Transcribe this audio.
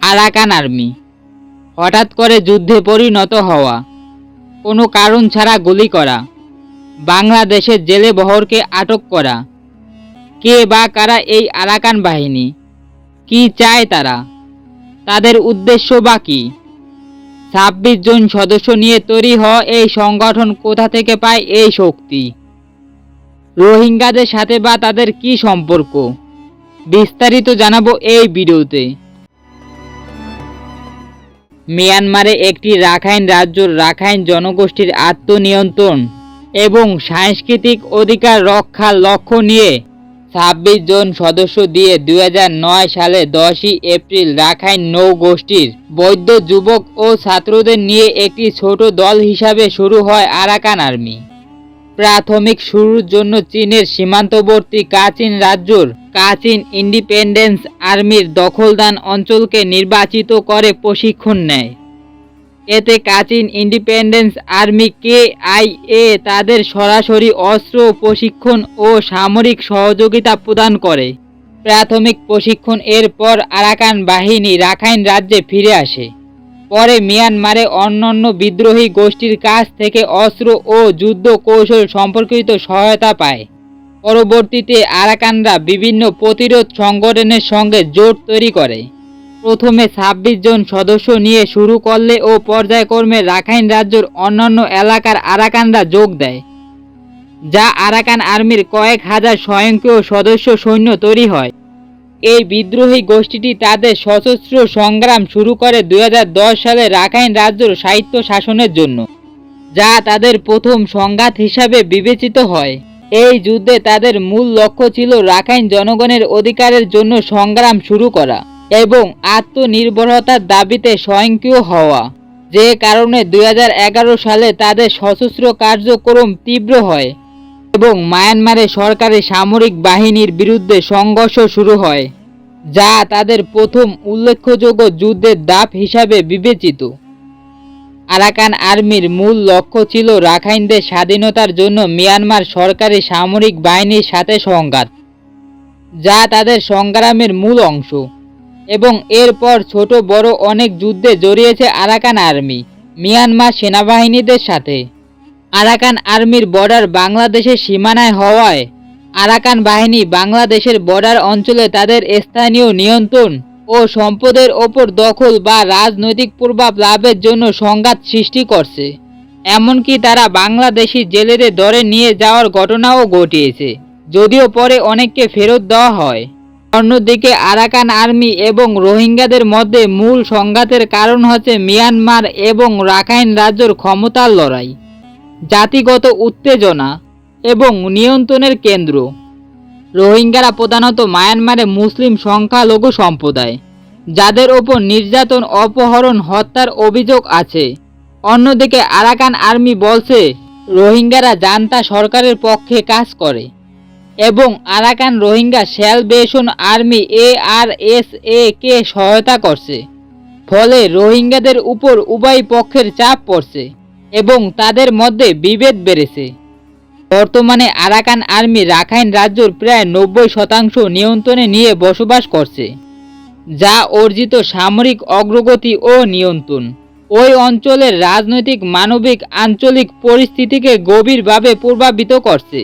Arakan army. হঠাৎ করে যুদ্ধে পরিণত হওয়া, কোনো কারণ ছাড়া গুলি করা, বাংলাদেশের জেলে বহরকে আটক করা। কে বা কারা এই আরাকান বাহিনী? কি চায় তারা? তাদের উদ্দেশ্য বা কী? 26 জন সদস্য নিয়ে তৈরি হওয়া এই সংগঠন কোথা থেকে পায় এই শক্তি? রোহিঙ্গাদের সাথে বা তাদের কি সম্পর্ক? বিস্তারিত জানাবো এই ভিডিওতে। মিয়ানমারে একটি রাখাইন রাজ্যর রাখাইন জনগোষ্ঠীর আত্মনিয়ন্ত্রণ এবং সাংস্কৃতিক অধিকার রক্ষার লক্ষ্য নিয়ে 26 জন সদস্য দিয়ে 2009 সালে 10ই এপ্রিল রাখাইন নৌ-গোষ্ঠীর বৌদ্ধ যুবক ও ছাত্রদের নিয়ে একটি ছোট দল হিসাবে শুরু হয় আরাকান আর্মি। প্রাথমিক শুরুর জন্য চীনের সীমান্তবর্তী কাচিন রাজ্যর কাচিন ইন্ডিপেন্ডেন্স আর্মির দখলদান অঞ্চলকে নির্বাচিত করে প্রশিক্ষণ নেয়। এতে কাচিন ইন্ডিপেন্ডেন্স আর্মি KIA তাদের সরাসরি অস্ত্র প্রশিক্ষণ ও সামরিক সহযোগিতা প্রদান করে। প্রাথমিক প্রশিক্ষণ এর পর আরাকান বাহিনী রাখাইন রাজ্যে ফিরে আসে। পরে মিয়ানমারে অন্যান্য বিদ্রোহী গোষ্ঠীর কাছ থেকে অস্ত্র ও যুদ্ধ কৌশল সম্পর্কিত সহায়তা পায়। পরবর্তীতে আরাকানরা বিভিন্ন প্রতিরোধ সংগঠনের সঙ্গে জোট তৈরি করে। প্রথমে 26 জন সদস্য নিয়ে শুরু করলে ও পর্যায়ক্রমে রাখাইন রাজ্যের অন্যান্য এলাকার আরাকানরা যোগ দেয়, যা আরাকান আর্মির কয়েক হাজার স্বয়ংক্রিয় সদস্য সৈন্য তৈরি হয়। এই বিদ্রোহী গোষ্ঠীটি তাদের সশস্ত্র সংগ্রাম শুরু করে 2010 সালে রাখাইন রাজ্যের স্বায়ত্ত শাসনের জন্য, যা তাদের প্রথম সংঘাত হিসাবে বিবেচিত হয়। এই যুদ্ধে তাদের মূল লক্ষ্য ছিল রাখাইন জনগণের অধিকারের জন্য সংগ্রাম শুরু করা এবং আত্মনির্ভরতার দাবিতে স্বয়ংক্রিয় হওয়া, যে কারণে 2011 সালে তাদের সশস্ত্র কার্যক্রম তীব্র হয় এবং মায়ানমারে সরকারি সামরিক বাহিনীর বিরুদ্ধে সংঘর্ষ শুরু হয়, যা তাদের প্রথম উল্লেখযোগ্য যুদ্ধের ধাপ হিসাবে বিবেচিত। আরাকান আর্মির মূল লক্ষ্য ছিল রাখাইনদের স্বাধীনতার জন্য মিয়ানমার সরকারি সামরিক বাহিনীর সাথে সংঘাত, যা তাদের সংগ্রামের মূল অংশ। এবং এরপর ছোট বড় অনেক যুদ্ধে জড়িয়েছে আরাকান আর্মি মিয়ানমার সেনাবাহিনীদের সাথে। আরাকান আর্মির বর্ডার বাংলাদেশের সীমানায় হওয়ায় আরাকান বাহিনী বাংলাদেশের বর্ডার অঞ্চলে তাদের স্থানীয় নিয়ন্ত্রণ ও সম্পদের ওপর দখল বা রাজনৈতিক প্রভাব লাভের জন্য সংঘাত সৃষ্টি করছে। এমনকি তারা বাংলাদেশি জেলেদের ধরে নিয়ে যাওয়ার ঘটনাও ঘটিয়েছে, যদিও পরে অনেককে ফেরত দেওয়া হয়। অন্যদিকে আরাকান আর্মি এবং রোহিঙ্গাদের মধ্যে মূল সংঘাতের কারণ হচ্ছে মিয়ানমার এবং রাখাইন রাজ্যের ক্ষমতার লড়াই, জাতিগত উত্তেজনা এবং নিয়ন্ত্রণের কেন্দ্র। রোহিঙ্গারা প্রধানত মায়ানমারে মুসলিম সংখ্যালঘু সম্প্রদায়, যাদের ওপর নির্যাতন, অপহরণ, হত্যার অভিযোগ আছে। অন্যদিকে আরাকান আর্মি বলছে রোহিঙ্গারা জান্তা সরকারের পক্ষে কাজ করে এবং Arakan Rohingya salvation army ARSA কে সহায়তা করছে। ফলে রোহিঙ্গাদের উপর উভয় পক্ষের চাপ পড়ছে এবং তাদের মধ্যে বিভেদ বেড়েছে। বর্তমানে আরাকান আর্মি রাখাইন রাজ্যের প্রায় 90% নিয়ন্ত্রণে নিয়ে বসবাস করছে, যা অর্জিত সামরিক অগ্রগতি ও নিয়ন্ত্রণ ওই অঞ্চলের রাজনৈতিক, মানবিক, আঞ্চলিক পরিস্থিতিকে গভীরভাবে প্রভাবিত করছে।